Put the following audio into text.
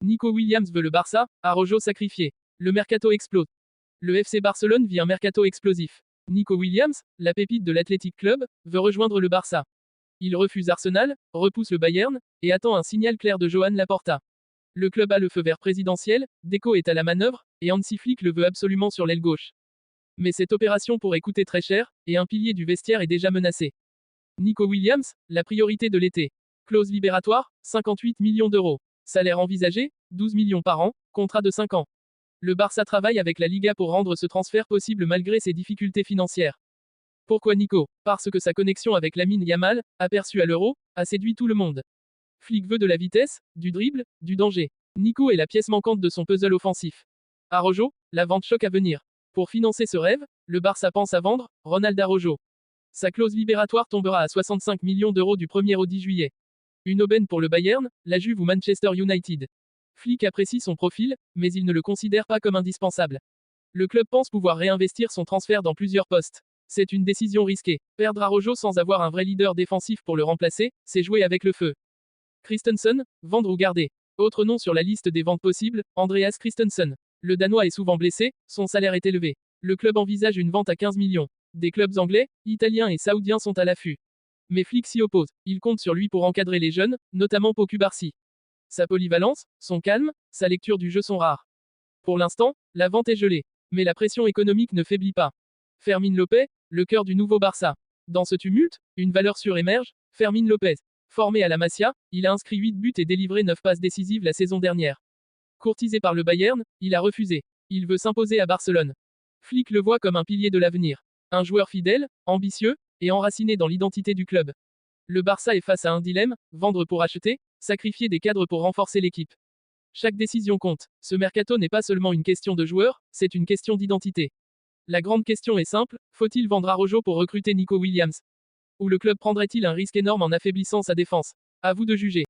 Nico Williams veut le Barça, Araujo sacrifié. Le mercato explose. Le FC Barcelone vit un mercato explosif. Nico Williams, la pépite de l'Athletic Club, veut rejoindre le Barça. Il refuse Arsenal, repousse le Bayern, et attend un signal clair de Joan Laporta. Le club a le feu vert présidentiel, Deco est à la manœuvre, et Hansi Flick le veut absolument sur l'aile gauche. Mais cette opération pourrait coûter très cher, et un pilier du vestiaire est déjà menacé. Nico Williams, la priorité de l'été. Clause libératoire, 58 millions d'euros. Salaire envisagé, 12 millions par an, contrat de 5 ans. Le Barça travaille avec la Liga pour rendre ce transfert possible malgré ses difficultés financières. Pourquoi Nico? Parce que sa connexion avec Lamine Yamal, aperçue à l'Euro, a séduit tout le monde. Flick veut de la vitesse, du dribble, du danger. Nico est la pièce manquante de son puzzle offensif. Araujo, la vente choc à venir. Pour financer ce rêve, le Barça pense à vendre Ronald Araujo. Sa clause libératoire tombera à 65 millions d'euros du 1er au 10 juillet. Une aubaine pour le Bayern, la Juve ou Manchester United. Flick apprécie son profil, mais il ne le considère pas comme indispensable. Le club pense pouvoir réinvestir son transfert dans plusieurs postes. C'est une décision risquée. Perdre Araujo sans avoir un vrai leader défensif pour le remplacer, c'est jouer avec le feu. Christensen, vendre ou garder. Autre nom sur la liste des ventes possibles, Andreas Christensen. Le Danois est souvent blessé, son salaire est élevé. Le club envisage une vente à 15 millions. Des clubs anglais, italiens et saoudiens sont à l'affût. Mais Flick s'y oppose. Il compte sur lui pour encadrer les jeunes, notamment Pau Cubarsí. Sa polyvalence, son calme, sa lecture du jeu sont rares. Pour l'instant, la vente est gelée. Mais la pression économique ne faiblit pas. Fermín López, le cœur du nouveau Barça. Dans ce tumulte, une valeur sûre émerge, Fermín López. Formé à la Masia, il a inscrit 8 buts et délivré 9 passes décisives la saison dernière. Courtisé par le Bayern, il a refusé. Il veut s'imposer à Barcelone. Flick le voit comme un pilier de l'avenir. Un joueur fidèle, ambitieux, et enraciné dans l'identité du club. Le Barça est face à un dilemme, vendre pour acheter, sacrifier des cadres pour renforcer l'équipe. Chaque décision compte. Ce mercato n'est pas seulement une question de joueurs, c'est une question d'identité. La grande question est simple, faut-il vendre Araujo pour recruter Nico Williams? Ou le club prendrait-il un risque énorme en affaiblissant sa défense? À vous de juger.